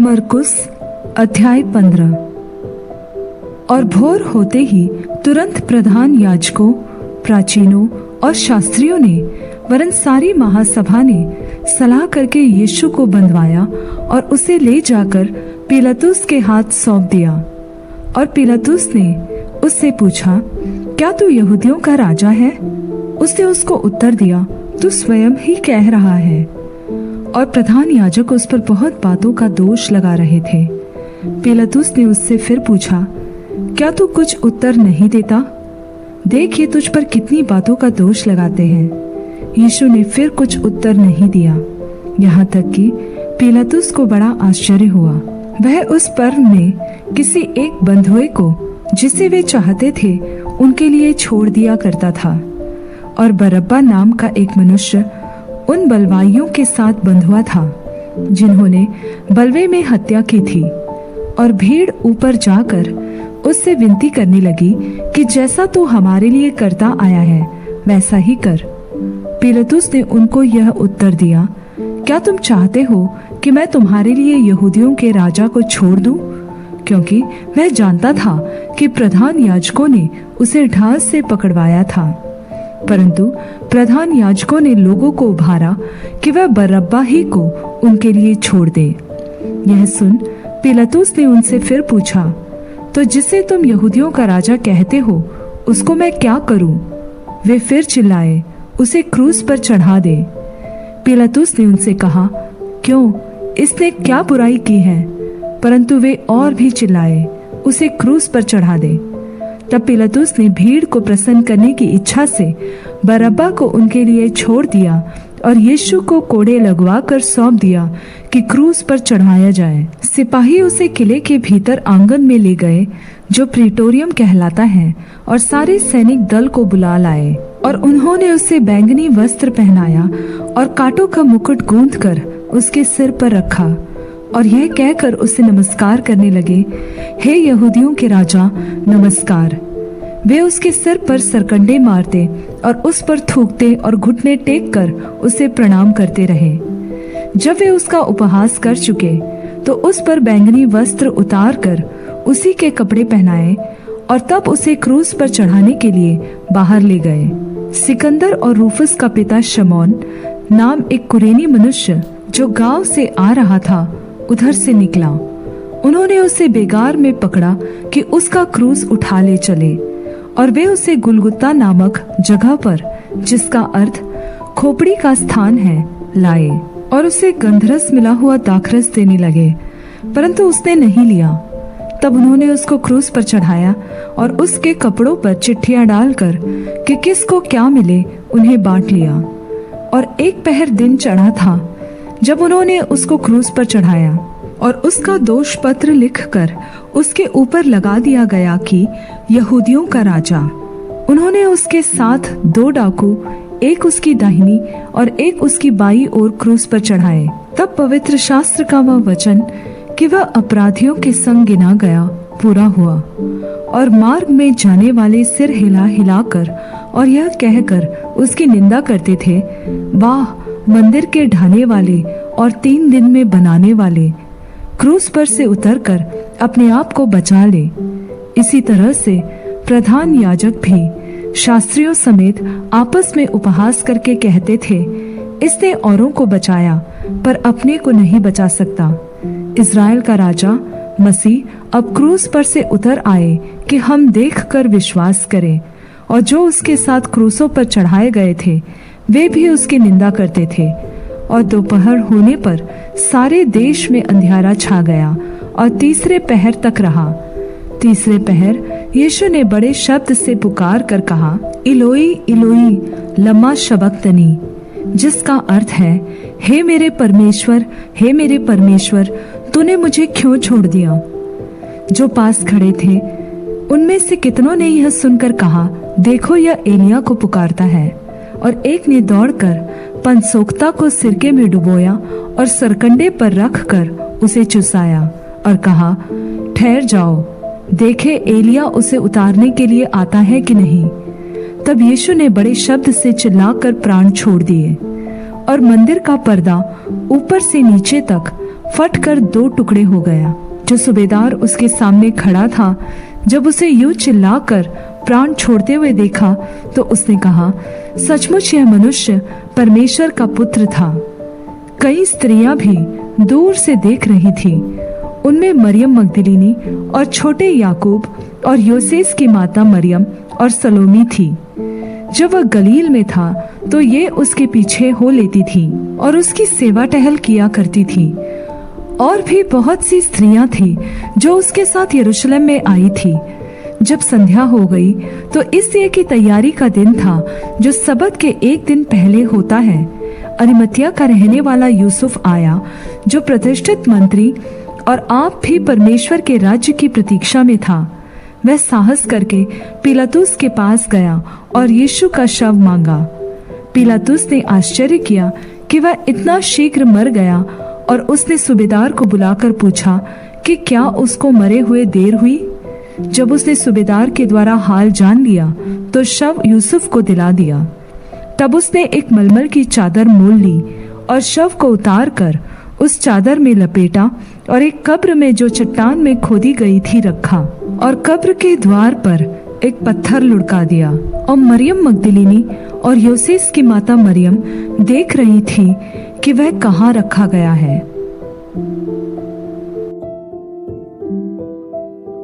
मरकुस अध्याय 15। और भोर होते ही तुरंत प्रधान याजकों, प्राचीनों और शास्त्रियों ने वरन सारी महासभा ने सलाह करके यीशु को बंधवाया और उसे ले जाकर पिलातुस के हाथ सौंप दिया। और पिलातुस ने उससे पूछा, क्या तू यहूदियों का राजा है? उसने उसको उत्तर दिया, तू स्वयं ही कह रहा है। और प्रधान याजक उस पर बहुत बातों का दोष लगा रहे थे। पिलातुस ने उससे फिर पूछा, क्या तू कुछ उत्तर नहीं देता? देख, ये तुझ पर कितनी बातों का दोष लगाते हैं। यीशु ने फिर कुछ उत्तर नहीं दिया, यहाँ तक कि पिलातुस को बड़ा आश्चर्य हुआ। वह उस पर्व में किसी एक बंधुए को, जिसे वे चाहते थे, उनके लिए छोड़ दिया करता था। और बरअब्बा नाम का एक मनुष्य उन बलवाइयों के साथ बंधुआ था जिन्होंने बलवे में हत्या की थी। और भीड़ ऊपर जाकर उससे विनती करने लगी कि जैसा तू हमारे लिए करता आया है वैसा ही कर। पिलातुस ने उनको यह उत्तर दिया, क्या तुम चाहते हो कि मैं तुम्हारे लिए यहूदियों के राजा को छोड़ दूं? क्योंकि मैं जानता था कि प्रधान याजकों ने उसे ढाल से पकड़वाया था। परंतु प्रधान याजकों ने लोगों को उभारा कि वह बरअब्बा ही को उनके लिए छोड़ दे। यह सुन पिलातुस ने उनसे फिर पूछा, तो जिसे तुम यहूदियों का राजा कहते हो उसको मैं क्या करूं? वे फिर चिल्लाए, उसे क्रूस पर चढ़ा दे। पिलातुस ने उनसे कहा, क्यों, इसने क्या बुराई की है? परंतु वे और भी चिल्लाए, उसे क्रूस पर चढ़ा दे। तब पिलातुस ने भीड़ को प्रसन्न करने की इच्छा से बरअब्बा को उनके लिए छोड़ दिया और यीशु को कोड़े लगवा कर सौंप दिया कि क्रूस पर चढ़ाया जाए। सिपाही उसे किले के भीतर आंगन में ले गए, जो प्रीटोरियम कहलाता है, और सारे सैनिक दल को बुला लाए। और उन्होंने उसे बैंगनी वस्त्र पहनाया और कांटों का मुकुट गूंथकर उसके सिर पर रखा और यह कहकर उसे नमस्कार करने लगे, हे यहूदियों के राजा, नमस्कार। वे उसके सिर पर सरकंडे मारते और उस पर थूकते और घुटने टेक कर उसे प्रणाम करते रहे। जब वे उसका उपहास कर चुके तो उस पर बैंगनी वस्त्र उतार कर उसी के कपड़े पहनाए और तब उसे क्रूस पर चढ़ाने के लिए बाहर ले गए। सिकंदर और रूफस का पिता शमौन नाम एक कुरेनी मनुष्य, जो गांव से आ रहा था, उधर से निकला। उन्होंने उसे बेगार में पकड़ा कि उसका क्रूस उठा ले चले, और वे उसे गुलगुता नामक जगह पर, जिसका अर्थ खोपड़ी का स्थान है, लाए और उसे गंधरस मिला हुआ दाखरस देने लगे, परंतु उसने नहीं लिया। तब उन्होंने उसको क्रूस पर चढ़ाया और उसके कपड़ों पर चिट्ठियां डालकर कि किसको क्या मिले उन्हें बांट लिया। और एक पहर दिन चढ़ा था जब उन्होंने उसको क्रूस पर चढ़ाया, और उसका दोष पत्र लिखकर उसके ऊपर लगा दिया गया कि यहूदियों का राजा। उन्होंने उसके साथ 2 डाकू, एक उसकी दाहिनी और एक उसकी बाईं ओर क्रूस पर चढ़ाए। तब पवित्र शास्त्र का वह वचन कि वह अपराधियों के संग गिना गया पूरा हुआ। और मार्ग में जाने वाले सिर हिला हिलाकर और यह कहकर उसकी निंदा करते थे, वाह, मंदिर के ढाने वाले और 3 दिन में बनाने वाले, क्रूस पर से उतरकर अपने आप को बचा ले। इसी तरह से प्रधान याजक भी शास्त्रियों समेत आपस में उपहास करके कहते थे, इसने औरों को बचाया पर अपने को नहीं बचा सकता। इज़राइल का राजा मसीह अब क्रूस पर से उतर आए कि हम देखकर विश्वास करें। और जो उसके साथ क्रूसों पर चढ़ाए गए थे वे भी उसकी निंदा करते थे। और दोपहर होने पर सारे देश में अंधियारा छा गया और तीसरे पहर तक रहा। तीसरे पहर यीशु ने बड़े शब्द से पुकार कर कहा, इलोई इलोई लम्मा शबक्तनी, जिसका अर्थ है, हे मेरे परमेश्वर, हे मेरे परमेश्वर, तूने मुझे क्यों छोड़ दिया? जो पास खड़े थे उनमें से कितनों ने यह सुनकर कहा, देखो, यह एलिया को पुकारता है। और एक ने दौड़कर पनसोख्ता को सिरके में डुबोया और सरकंडे पर रखकर उसे चुसाया और कहा, ठहर जाओ, देखे एलिया उसे उतारने के लिए आता है कि नहीं। तब यीशु ने बड़े शब्द से चिल्लाकर प्राण छोड़ दिए और मंदिर का पर्दा ऊपर से नीचे तक फट कर 2 टुकड़े हो गया। जो सूबेदार उसके सामने खड़ा था, जब उसे यूं चिल्लाकर प्राण छोड़ते हुए देखा तो उसने कहा, सचमुच यह मनुष्य परमेश्वर का पुत्र था। कई स्त्रियां भी दूर से देख रही थी। उनमें मरियम मगदलीनी और छोटे याकूब और योसेस की माता मरियम और सलोमी थी। जब वह गलील में था तो ये उसके पीछे हो लेती थी और उसकी सेवा टहल किया करती थी। और भी बहुत सी स्त्रियां थी जो उसके साथ यरूशलेम में आई थी। जब संध्या हो गई तो इसलिए की तैयारी का दिन था जो सबत के एक दिन पहले होता है। अरिमतिया का रहने वाला यूसुफ आया, जो प्रतिष्ठित मंत्री और आप भी परमेश्वर के राज्य की प्रतीक्षा में था। वह साहस करके पिलातुस के पास गया और यीशु का शव मांगा। पिलातुस ने आश्चर्य किया कि वह इतना शीघ्र मर गया और उसने सूबेदार को बुलाकर पूछा कि क्या उसको मरे हुए देर हुई। जब उसने सूबेदार के द्वारा हाल जान लिया तो शव यूसुफ को दिला दिया। तब उसने एक मलमल की चादर मोल ली और शव को उतार कर उस चादर में लपेटा और एक कब्र में जो चट्टान में खोदी गई थी रखा और कब्र के द्वार पर एक पत्थर लुढ़का दिया। और मरियम मगदलीनी और योसेस की माता मरियम देख रही थी कि वह कहाँ रखा गया है।